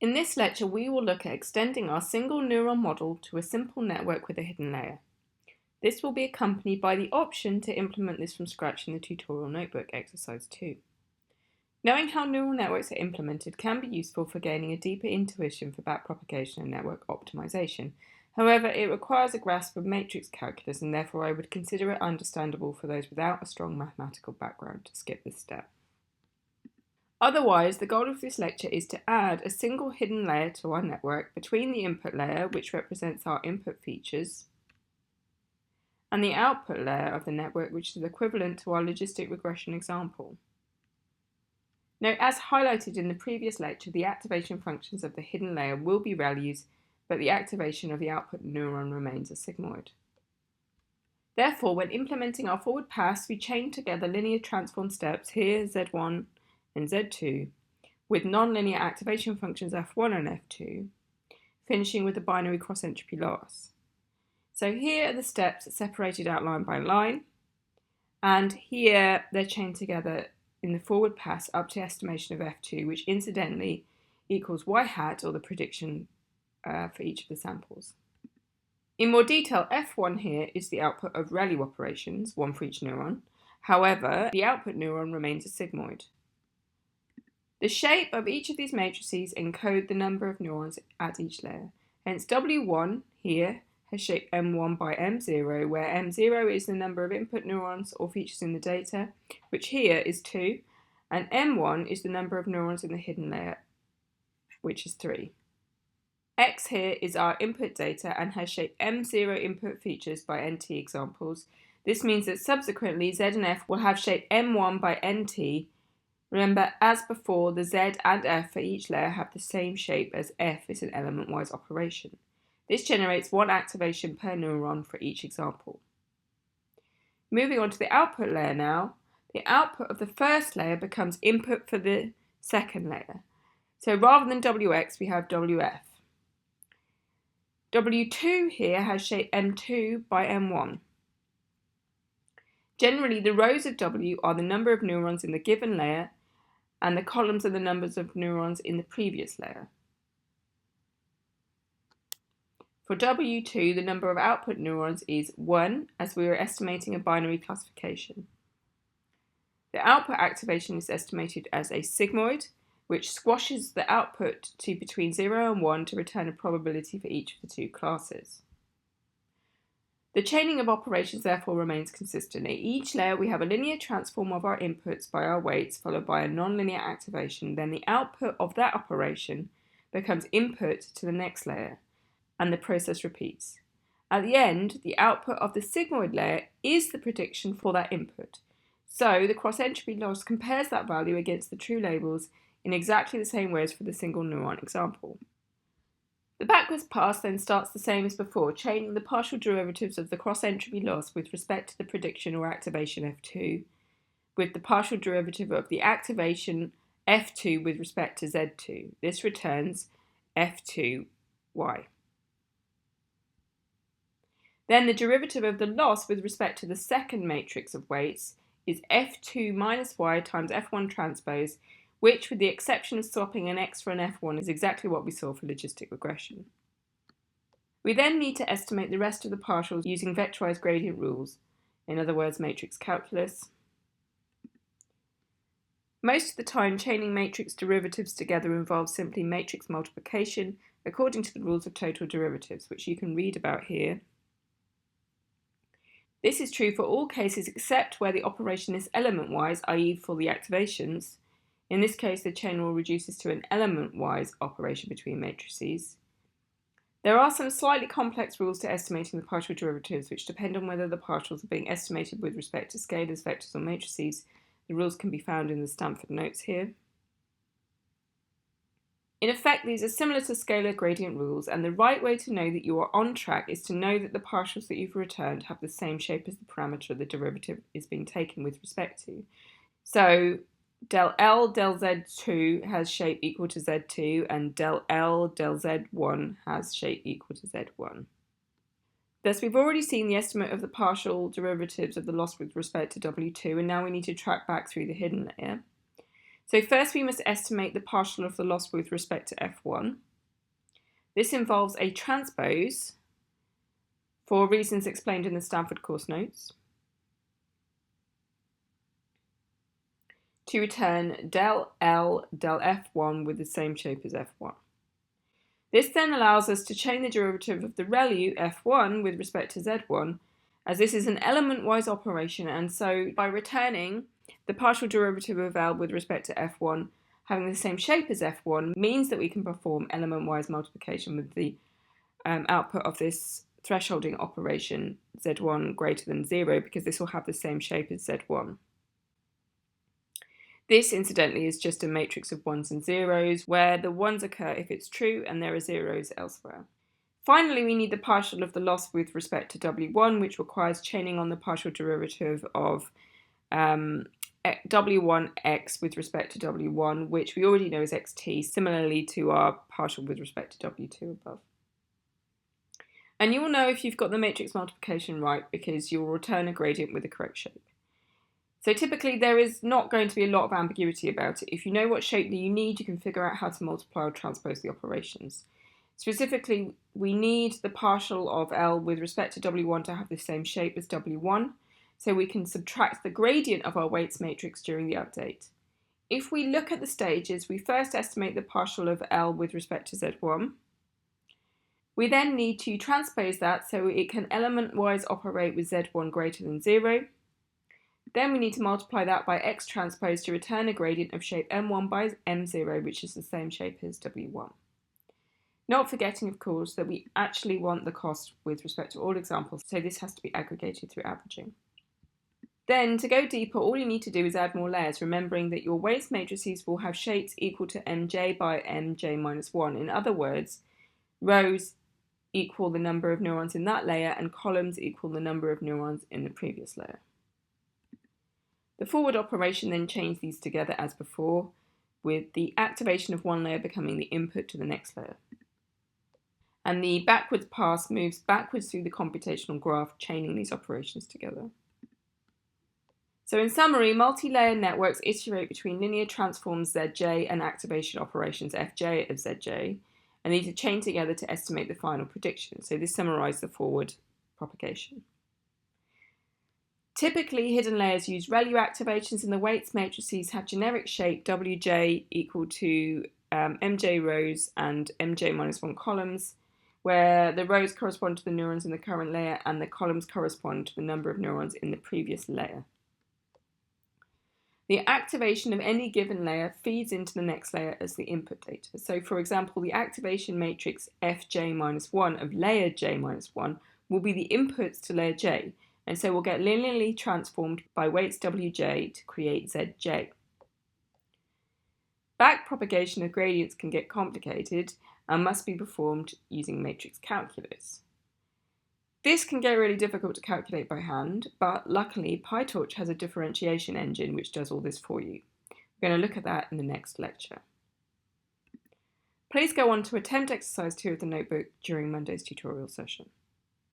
In this lecture, we will look at extending our single neuron model to a simple network with a hidden layer. This will be accompanied by the option to implement this from scratch in the tutorial notebook, exercise 2. Knowing how neural networks are implemented can be useful for gaining a deeper intuition for backpropagation and network optimization. However, it requires a grasp of matrix calculus, and therefore I would consider it understandable for those without a strong mathematical background to skip this step. Otherwise, the goal of this lecture is to add a single hidden layer to our network between the input layer, which represents our input features, and the output layer of the network, which is equivalent to our logistic regression example. Note, as highlighted in the previous lecture, the activation functions of the hidden layer will be values, but the activation of the output neuron remains a sigmoid. Therefore, when implementing our forward pass, we chain together linear transform steps, here Z1 and Z2, with nonlinear activation functions F1 and F2, finishing with the binary cross-entropy loss. So here are the steps separated out line by line, and here they're chained together in the forward pass up to estimation of F2, which incidentally equals y hat, or the prediction for each of the samples. In more detail, F1 here is the output of ReLU operations, one for each neuron. However, the output neuron remains a sigmoid. The shape of each of these matrices encode the number of neurons at each layer. Hence, W1 here has shape M1 by M0, where M0 is the number of input neurons or features in the data, which here is 2, and M1 is the number of neurons in the hidden layer, which is 3. X here is our input data and has shape M0 input features by NT examples. This means that subsequently Z and F will have shape M1 by NT. Remember, as before, the Z and F for each layer have the same shape, as F is an element-wise operation. This generates one activation per neuron for each example. Moving on to the output layer now, the output of the first layer becomes input for the second layer. So rather than WX, we have WF. W2 here has shape M2 by M1. Generally, the rows of W are the number of neurons in the given layer, and the columns are the numbers of neurons in the previous layer. For W2, the number of output neurons is 1, as we are estimating a binary classification. The output activation is estimated as a sigmoid, which squashes the output to between 0 and 1 to return a probability for each of the two classes. The chaining of operations therefore remains consistent. At each layer we have a linear transform of our inputs by our weights, followed by a nonlinear activation. Then the output of that operation becomes input to the next layer, and the process repeats. At the end, the output of the sigmoid layer is the prediction for that input. So the cross-entropy loss compares that value against the true labels in exactly the same way as for the single neuron example. The backwards pass then starts the same as before, chaining the partial derivatives of the cross-entropy loss with respect to the prediction or activation F2, with the partial derivative of the activation F2 with respect to Z2. This returns F2y. Then the derivative of the loss with respect to the second matrix of weights is F2 minus y times F1 transpose, which, with the exception of swapping an X for an F1, is exactly what we saw for logistic regression. We then need to estimate the rest of the partials using vectorized gradient rules, in other words, matrix calculus. Most of the time, chaining matrix derivatives together involves simply matrix multiplication according to the rules of total derivatives, which you can read about here. This is true for all cases except where the operation is element-wise, i.e. for the activations. In this case, the chain rule reduces to an element-wise operation between matrices. There are some slightly complex rules to estimating the partial derivatives, which depend on whether the partials are being estimated with respect to scalars, vectors, or matrices. The rules can be found in the Stanford notes here. In effect, these are similar to scalar gradient rules, and the right way to know that you are on track is to know that the partials that you've returned have the same shape as the parameter the derivative is being taken with respect to. So del L del Z2 has shape equal to Z2, and del L del Z1 has shape equal to Z1. Thus, we've already seen the estimate of the partial derivatives of the loss with respect to W2, and now we need to track back through the hidden layer. So first we must estimate the partial of the loss with respect to F1. This involves a transpose for reasons explained in the Stanford course notes to return del L del F1 with the same shape as F1. This then allows us to chain the derivative of the ReLU F1 with respect to Z1, as this is an element-wise operation, and so by returning the partial derivative of L with respect to F1 having the same shape as F1 means that we can perform element-wise multiplication with the output of this thresholding operation Z1 greater than 0, because this will have the same shape as Z1. This, incidentally, is just a matrix of 1s and 0s, where the 1s occur if it's true and there are 0s elsewhere. Finally, we need the partial of the loss with respect to W1, which requires chaining on the partial derivative of W1x with respect to W1, which we already know is xt, similarly to our partial with respect to W2 above. And you will know if you've got the matrix multiplication right, because you'll return a gradient with the correct shape. So typically there is not going to be a lot of ambiguity about it. If you know what shape that you need, you can figure out how to multiply or transpose the operations. Specifically, we need the partial of L with respect to W1 to have the same shape as W1, so we can subtract the gradient of our weights matrix during the update. If we look at the stages, we first estimate the partial of L with respect to Z1. We then need to transpose that so it can element-wise operate with Z1 greater than 0. Then we need to multiply that by x transpose to return a gradient of shape m1 by m0, which is the same shape as W1. Not forgetting, of course, that we actually want the cost with respect to all examples, so this has to be aggregated through averaging. Then, to go deeper, all you need to do is add more layers, remembering that your weights matrices will have shapes equal to mj by mj minus 1. In other words, rows equal the number of neurons in that layer, and columns equal the number of neurons in the previous layer. The forward operation then chains these together as before, with the activation of one layer becoming the input to the next layer. And the backwards pass moves backwards through the computational graph, chaining these operations together. So in summary, multi-layer networks iterate between linear transforms Zj and activation operations Fj of Zj, and these are chained together to estimate the final prediction. So this summarizes the forward propagation. Typically, hidden layers use ReLU activations, and the weights matrices have generic shape Wj equal to mj rows and mj minus 1 columns, where the rows correspond to the neurons in the current layer and the columns correspond to the number of neurons in the previous layer. The activation of any given layer feeds into the next layer as the input data. So, for example, the activation matrix Fj-1 of layer j-1 will be the inputs to layer j, and so we'll get linearly transformed by weights Wj to create Zj. Backpropagation of gradients can get complicated and must be performed using matrix calculus. This can get really difficult to calculate by hand, but luckily PyTorch has a differentiation engine which does all this for you. We're going to look at that in the next lecture. Please go on to attempt exercise 2 of the notebook during Monday's tutorial session.